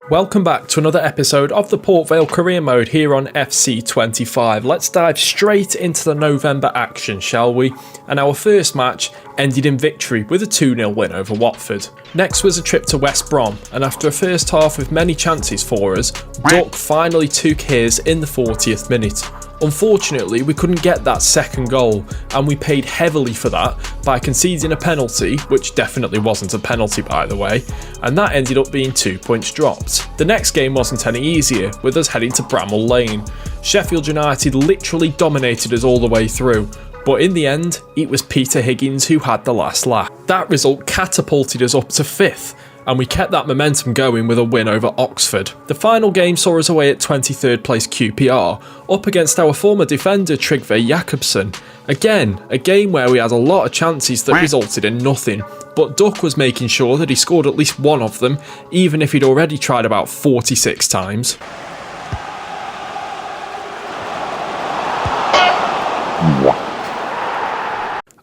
Welcome back to another episode of the Port Vale Career Mode here on FC25. Let's dive straight into the November action, shall we? And our first match ended in victory with a 2-0 win over Watford. Next was a trip to West Brom, and after a first half with many chances for us, Duck finally took his in the 40th minute. Unfortunately, we couldn't get that second goal, and we paid heavily for that by conceding a penalty, which definitely wasn't a penalty by the way, and that ended up being 2 points dropped. The next game wasn't any easier, with us heading to Bramall Lane. Sheffield United literally dominated us all the way through, but in the end, it was Peter Higgins who had the last laugh. That result catapulted us up to 5th, and we kept that momentum going with a win over Oxford. The final game saw us away at 23rd place QPR, up against our former defender Trygve Jakobsen. Again, a game where we had a lot of chances that resulted in nothing, but Duck was making sure that he scored at least one of them, even if he'd already tried about 46 times.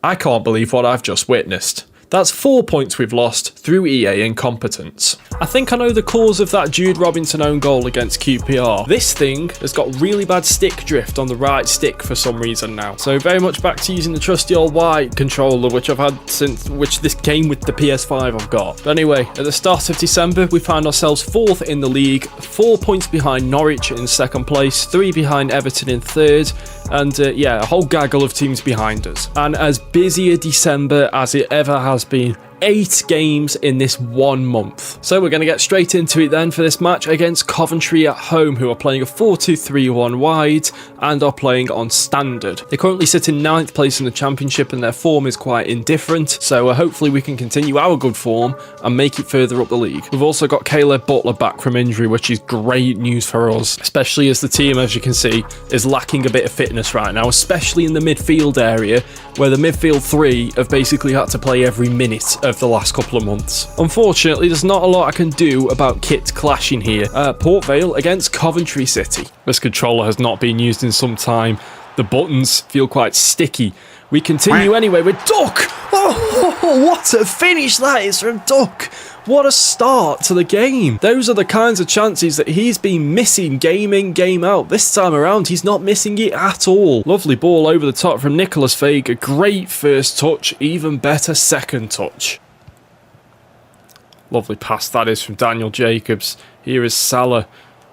I can't believe what I've just witnessed. That's 4 points we've lost through EA incompetence. I think I know the cause of that Jude Robinson own goal against QPR. This thing has got really bad stick drift on the right stick for some reason now. So very much back to using the trusty old white controller, which I've had since this game with the PS5 I've got. But anyway, at the start of December, we found ourselves 4th in the league, 4 points behind Norwich in 2nd place, 3 behind Everton in 3rd, and a whole gaggle of teams behind us. And as busy a December as it ever has been. 8 games in this 1 month. So we're going to get straight into it then for this match against Coventry at home, who are playing a 4-2-3-1 wide and are playing on standard. They currently sit in 9th place in the championship and their form is quite indifferent, so hopefully we can continue our good form and make it further up the league. We've also got Caleb Butler back from injury, which is great news for us, especially as the team, as you can see, is lacking a bit of fitness right now, especially in the midfield area, where the midfield 3 have basically had to play every minute of the last couple of months. Unfortunately, there's not a lot I can do about kit clashing here. Port Vale against Coventry City. This controller has not been used in some time. The buttons feel quite sticky. We continue anyway with Duck. Oh, what a finish that is from Duck. What a start to the game. Those are the kinds of chances that he's been missing game in, game out. This time around, he's not missing it at all. Lovely ball over the top from Nicholas Vega. Great first touch, even better second touch. Lovely pass that is from Daniel Jacobs. Here is Salah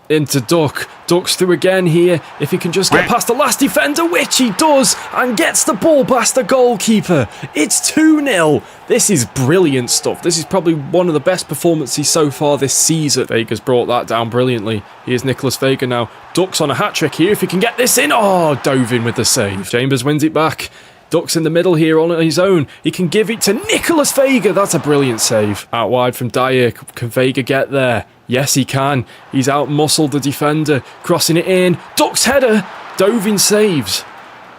into Duck. Duck's through again here. If he can just get past the last defender, which he does, and gets the ball past the goalkeeper. It's 2-0. This is brilliant stuff. This is probably one of the best performances so far this season. Vega's brought that down brilliantly. Here's Nicholas Vega now. Duck's on a hat-trick here. If he can get this in. Oh, dove in with the save. Chambers wins it back. Duck's in the middle here on his own. He can give it to Nicholas Vega. That's a brilliant save. Out wide from Dyer. Can Vega get there? Yes, he can. He's out-muscled the defender. Crossing it in. Duck's header. Dove in saves.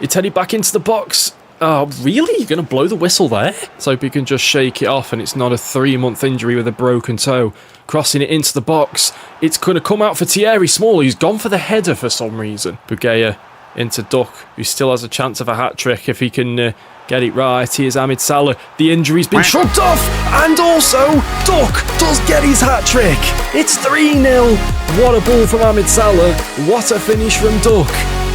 It's headed back into the box. Oh, really? You're going to blow the whistle there? Let's hope he can just shake it off and it's not a 3-month injury with a broken toe. Crossing it into the box. It's going to come out for Thierry Small. He's gone for the header for some reason. Bugeya into Duck, who still has a chance of a hat-trick if he can get it right. Here's Ahmed Salah. The injury's been shrugged off, and also Duck does get his hat-trick. It's 3-0. What a ball from Ahmed Salah. What a finish from Duck.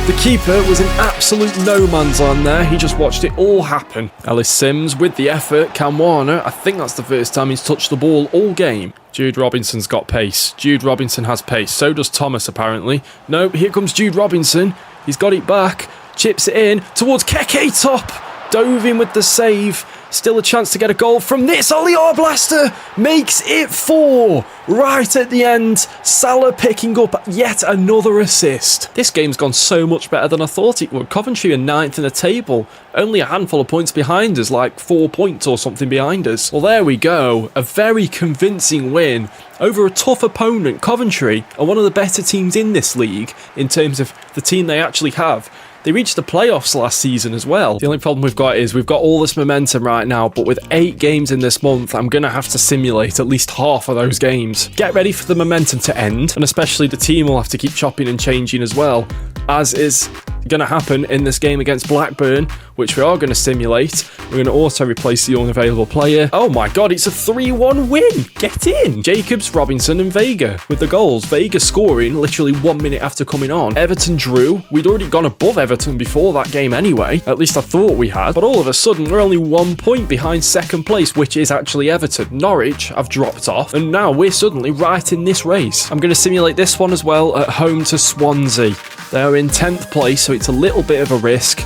The keeper was in absolute no man's land there. He just watched it all happen. Ellis Sims with the effort. Cam Warner, I think that's the first time he's touched the ball all game. Jude Robinson's got pace. Jude Robinson has pace. So does Thomas, apparently. No, here comes Jude Robinson. He's got it back. Chips it in towards Keke Top. Dove in with the save. Still a chance to get a goal from this. Oliar Blaster makes it 4. Right at the end, Salah picking up yet another assist. This game's gone so much better than I thought it would. Coventry are 9th in the table. Only a handful of points behind us, like 4 points or something behind us. Well, there we go. A very convincing win over a tough opponent. Coventry are one of the better teams in this league in terms of the team they actually have. They reached the playoffs last season as well. The only problem we've got is we've got all this momentum right now, but with 8 games in this month, I'm going to have to simulate at least half of those games. Get ready for the momentum to end, and especially the team will have to keep chopping and changing as well, as is going to happen in this game against Blackburn, which we are going to simulate. We're going to also replace the unavailable player. Oh my god, it's a 3-1 win. Get in. Jacobs, Robinson and Vega with the goals. Vega scoring literally 1 minute after coming on. Everton drew. We'd already gone above Everton before that game anyway. At least I thought we had. But all of a sudden, we're only 1 point behind second place, which is actually Everton. Norwich have dropped off, and now we're suddenly right in this race. I'm going to simulate this one as well at home to Swansea. They're in 10th place, so it's a little bit of a risk.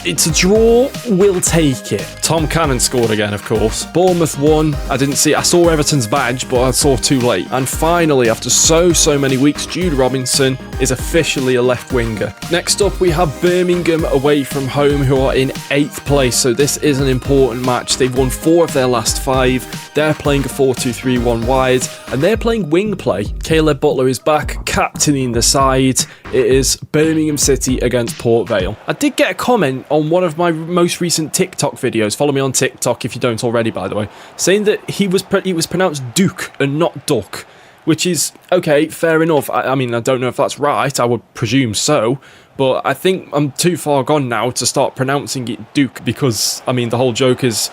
It's a draw, we'll take it. Tom Cannon scored again, of course. Bournemouth won. I saw Everton's badge, but I saw too late. And finally, after so many weeks, Jude Robinson is officially a left winger. Next up, we have Birmingham away from home, who are in 8th place. So this is an important match. They've won 4 of their last 5. They're playing a 4-2-3-1 wide, and they're playing wing play. Caleb Butler is back, captaining the side. It is Birmingham City against Port Vale. I did get a comment on one of my most recent TikTok videos. Follow me on TikTok if you don't already, by the way, saying that it was pronounced Duke and not Duck, which is okay, fair enough. I mean, I don't know if that's right. I would presume so, but I think I'm too far gone now to start pronouncing it Duke, because I mean the whole joke is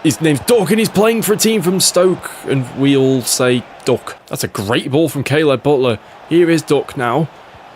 his name's Duck and he's playing for a team from Stoke, and we all say Duck. That's a great ball from Caleb Butler. Here is Duck now.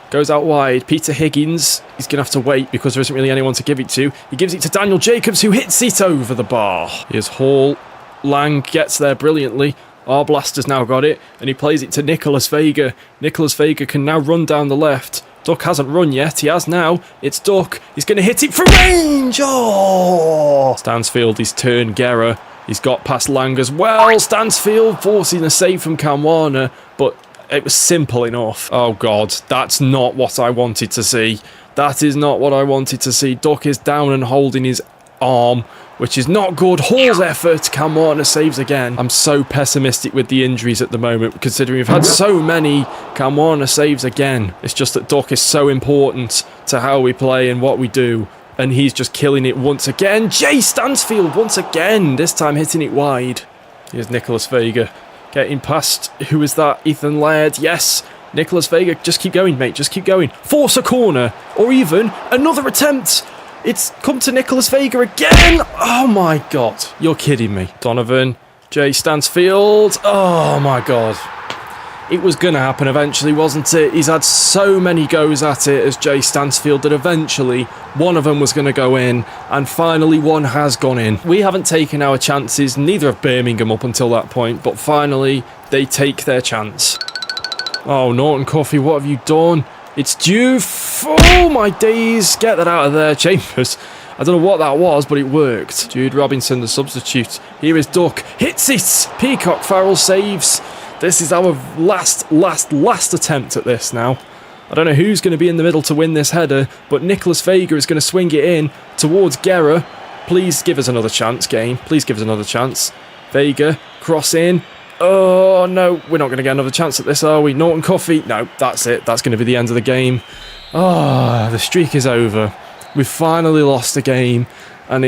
Goes out wide. Peter Higgins, he's going to have to wait because there isn't really anyone to give it to. He gives it to Daniel Jacobs, who hits it over the bar. Here's Hall. Lang gets there brilliantly. Arblaster's now got it, and he plays it to Nicholas Vega. Nicholas Vega can now run down the left. Duck hasn't run yet. He has now. It's Duck. He's going to hit it from range. Oh! Stansfield, he's turned Guerra. He's got past Lang as well. Stansfield forcing a save from Cam Warner, but it was simple enough. Oh god, that's not what I wanted to see. That is not what I wanted to see. Duck is down and holding his arm, which is not good. Hall's effort. Cam Warner saves again. I'm so pessimistic with the injuries at the moment, considering we've had so many. Cam Warner saves again. It's just that Duck is so important to how we play and what we do, and he's just killing it once again. Jay Stansfield once again, this time hitting it wide. Here's Nicholas Vega. Getting past, who is that? Ethan Laird, yes. Nicholas Vega, just keep going, mate, just keep going. Force a corner, or even another attempt. It's come to Nicholas Vega again. Oh my god, you're kidding me. Donovan, Jay Stansfield, oh my god. It was going to happen eventually, wasn't it? He's had so many goes at it as Jay Stansfield that eventually one of them was going to go in, and finally one has gone in. We haven't taken our chances, neither of Birmingham up until that point, but finally they take their chance. Oh, Norton Coffey, what have you done? It's due. Oh my days, get that out of there, Chambers. I don't know what that was, but it worked. Jude Robinson, the substitute. Here is Duck, hits it. Peacock Farrell saves. This is our last attempt at this now. I don't know who's going to be in the middle to win this header, but Nicholas Vega is going to swing it in towards Guerra. Please give us another chance, game. Please give us another chance. Vega, cross in. Oh, no, we're not going to get another chance at this, are we? Norton Coffey. No, that's it. That's going to be the end of the game. Oh, the streak is over. We've finally lost the game, and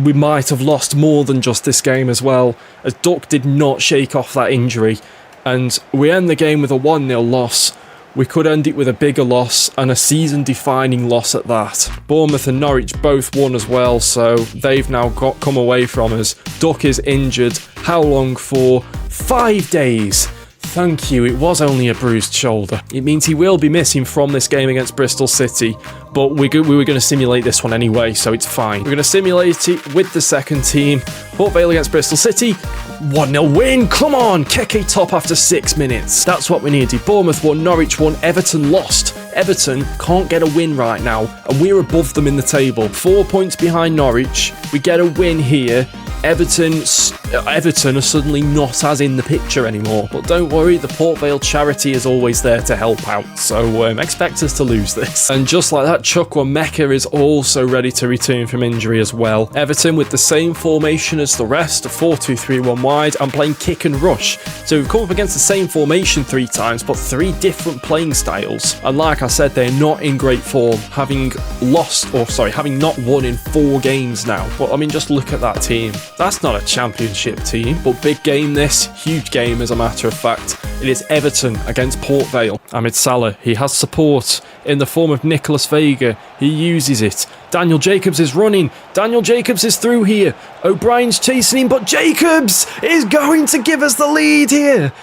we might have lost more than just this game as well, as Duck did not shake off that injury, and we end the game with a 1-0 loss. We could end it with a bigger loss, and a season-defining loss at that. Bournemouth and Norwich both won as well, so they've now come away from us. Duck is injured. How long for? 5 days. Thank you, it was only a bruised shoulder. It means he will be missing from this game against Bristol City, but we were going to simulate this one anyway, so it's fine. We're going to simulate it with the second team. Port Vale against Bristol City. 1-0 win, come on, Keke top after 6 minutes. That's what we needed. Bournemouth won, Norwich won, Everton lost. Everton can't get a win right now, and we're above them in the table. 4 points behind Norwich. We get a win here. Everton are suddenly not as in the picture anymore. But don't worry, the Port Vale charity is always there to help out, so expect us to lose this. And just like that, Chukwuemeka is also ready to return from injury as well. Everton with the same formation as the rest, a 4-2-3-1 wide, and playing kick and rush. So we've come up against the same formation 3 times, but 3 different playing styles. And like I said, they're not in great form, having not won in 4 games now. But I mean, just look at that team. That's not a championship team, but big game this, huge game as a matter of fact. It is Everton against Port Vale. Amid Salah, he has support in the form of Nicholas Vega. He uses it. Daniel Jacobs is running. Daniel Jacobs is through here. O'Brien's chasing him, but Jacobs is going to give us the lead here.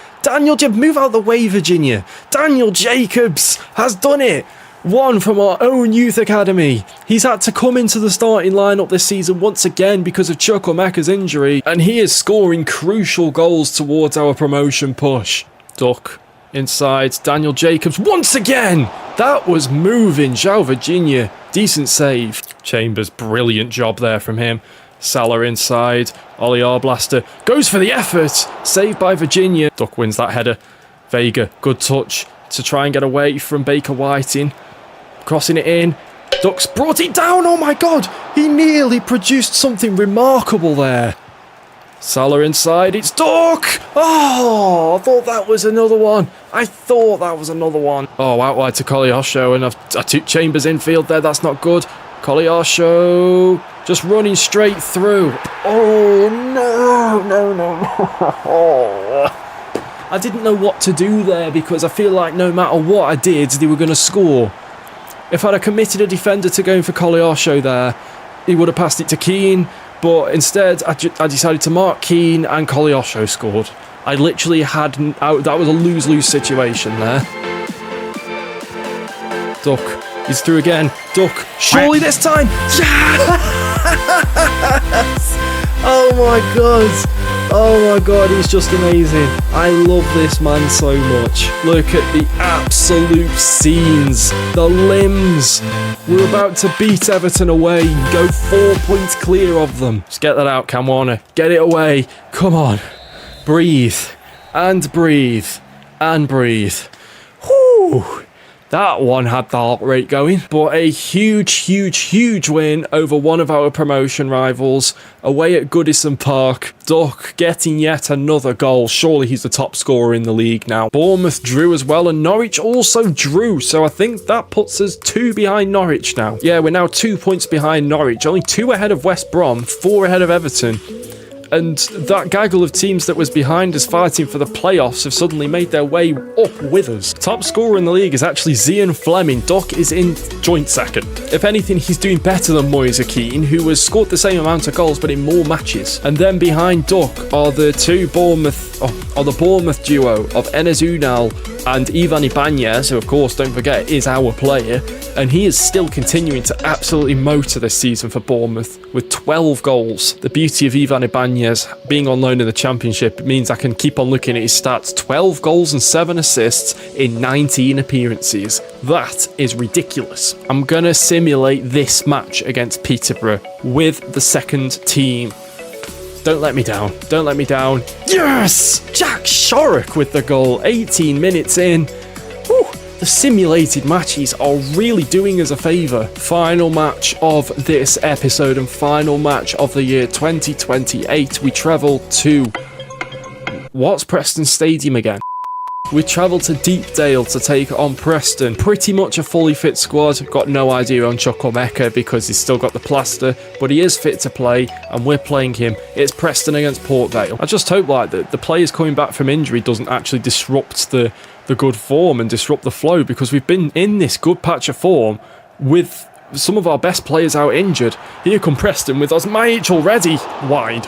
Move out the way, Virginia. Daniel Jacobs has done it. One from our own youth academy. He's had to come into the starting lineup this season once again because of Chukwuemeka's injury, and he is scoring crucial goals towards our promotion push. Duck inside. Daniel Jacobs once again. That was moving. João Virginia. Decent save. Chambers, brilliant job there from him. Salah inside. Ollie Arblaster goes for the effort. Saved by Virginia. Duck wins that header. Vega, good touch to try and get away from Baker Whiting. Crossing it in. Duck's brought it down. Oh my God. He nearly produced something remarkable there. Salah inside. It's Duck. Oh, I thought that was another one. Oh, out wide to Koleosho, and I took Chambers infield there. That's not good. Koleosho just running straight through. Oh, no. I didn't know what to do there because I feel like no matter what I did, they were going to score. If I'd have committed a defender to going for Koleosho there, he would have passed it to Keane. But instead, I decided to mark Keane, and Koleosho scored. I literally had... that was a lose-lose situation there. Duck. He's through again. Duck. Surely this time. Yes! Oh my God, he's just amazing. I love this man so much. Look at the absolute scenes, the limbs. We're about to beat Everton away, go 4 points clear of them. Just get that out, Cam Warner. Get it away. Come on. Breathe. And breathe. And breathe. Whew. That one had the heart rate going, but a huge win over one of our promotion rivals away at Goodison Park. Duck getting yet another goal. Surely he's the top scorer in the league now. Bournemouth drew as well, and Norwich also drew, so I think that puts us 2 behind Norwich now. Yeah, we're now 2 points behind Norwich, only 2 ahead of West Brom, 4 ahead of Everton. And that gaggle of teams that was behind us fighting for the playoffs have suddenly made their way up with us. Top scorer in the league is actually Zian Fleming. Duck is in joint second. If anything, he's doing better than Moise Keane, who has scored the same amount of goals but in more matches. And then behind Duck are the Bournemouth duo of Enes Unal and Ivan Ibanez, who of course, don't forget, is our player. And he is still continuing to absolutely motor this season for Bournemouth with 12 goals. The beauty of Ivan Ibanez being on loan in the Championship means I can keep on looking at his stats. 12 goals and 7 assists in 19 appearances. That is ridiculous. I'm going to simulate this match against Peterborough with the second team. Don't let me down. Don't let me down. Yes! Jack Shorrock with the goal. 18 minutes in. Whew. The simulated matches are really doing us a favour. Final match of this episode and final match of the year 2028. We travel to... what's Preston Stadium again? We travel to Deepdale to take on Preston. Pretty much a fully fit squad. Got no idea on Chukwuemeka because he's still got the plaster, but he is fit to play and we're playing him. It's Preston against Port Vale. I just hope like that the players coming back from injury doesn't actually disrupt the good form and disrupt the flow, because we've been in this good patch of form with some of our best players out injured. Here come Preston with Osmajic already wide.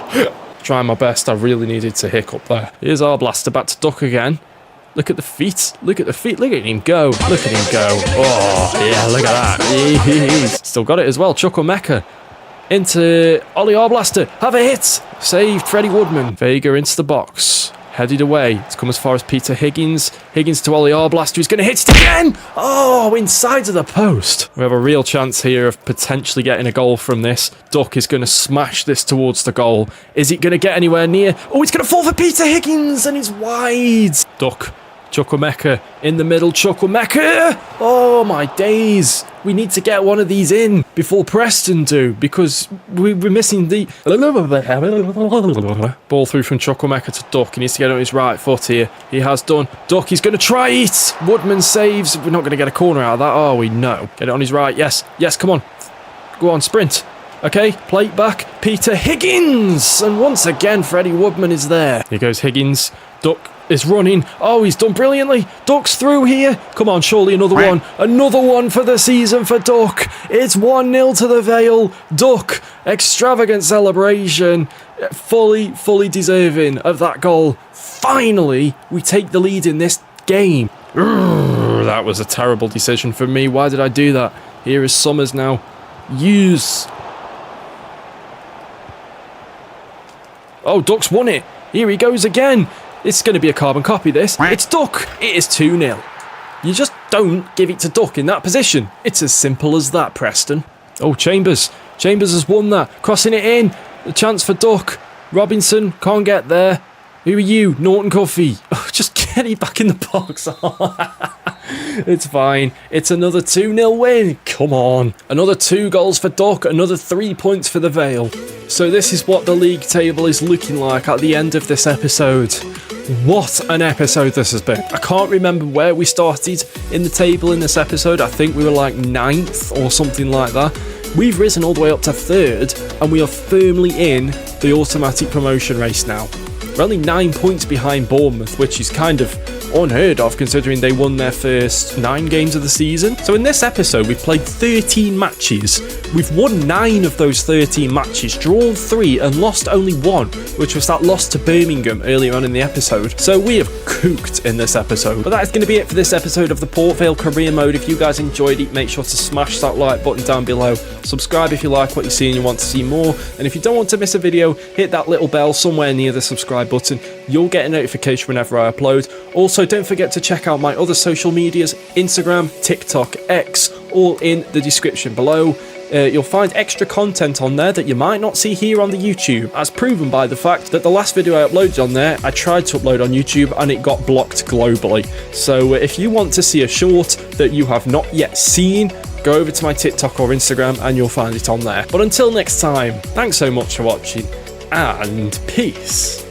Trying my best. I really needed to hiccup there. Here's our blaster back to Duck again. Look at the feet. Look at the feet. Look at him go. Look at him go. Oh, yeah, look at that. Still got it as well. Chukwuemeka into Ollie Arblaster. Have a hit. Saved Freddie Woodman. Vega into the box. Headed away. It's come as far as Peter Higgins. Higgins to Ollie Arblaster, who's going to hit it again. Oh, inside of the post. We have a real chance here of potentially getting a goal from this. Duck is going to smash this towards the goal. Is it going to get anywhere near? Oh, it's going to fall for Peter Higgins, and it's wide. Duck. Chukwuemeka in the middle. Chukwuemeka! Oh my days. We need to get one of these in before Preston do, because we're missing the... Ball through from Chukwuemeka to Duck. He needs to get on his right foot here. He has done. Duck, he's going to try it. Woodman saves. We're not going to get a corner out of that, are we? No. Get it on his right. Yes. Yes, come on. Go on, sprint. Okay, plate back. Peter Higgins! And once again, Freddie Woodman is there. Here goes Higgins. Duck. is running. Oh, he's done brilliantly. Duck's through here. Come on, surely another one. Another one for the season for Duck. It's 1-0 to the Vale. Duck, extravagant celebration. Fully deserving of that goal. Finally, we take the lead in this game. That was a terrible decision for me. Why did I do that? Here is Summers now. Use. Oh, Duck's won it. Here he goes again. It's going to be a carbon copy, this. It's Duck. It is 2-0. You just don't give it to Duck in that position. It's as simple as that, Preston. Oh, Chambers. Chambers has won that. Crossing it in. A chance for Duck. Robinson can't get there. Who are you? Norton Cuffy. Oh, just get it back in the box. It's fine. It's another 2-0 win. Come on. Another 2 goals for Duck. Another 3 points for the Vale. So this is what the league table is looking like at the end of this episode. What an episode this has been. I can't remember where we started in the table in this episode. I think we were like 9th or something like that. We've risen all the way up to 3rd, and we are firmly in the automatic promotion race now. We're only 9 points behind Bournemouth, which is kind of unheard of considering they won their first 9 games of the season. So in this episode, we've played 13 matches. We've won 9 of those 13 matches, drawn 3 and lost only 1, which was that loss to Birmingham earlier on in the episode. So we have cooked in this episode. But that is going to be it for this episode of the Port Vale Career Mode. If you guys enjoyed it, make sure to smash that like button down below. Subscribe if you like what you see and you want to see more. And if you don't want to miss a video, hit that little bell somewhere near the subscribe button. You'll get a notification whenever I upload. Also, don't forget to check out my other social medias, Instagram, TikTok, X, all in the description below. You'll find extra content on there that you might not see here on the YouTube, as proven by the fact that the last video I uploaded on there, I tried to upload on YouTube and it got blocked globally. So if you want to see a short that you have not yet seen, go over to my TikTok or Instagram and you'll find it on there. But until next time, thanks so much for watching and peace.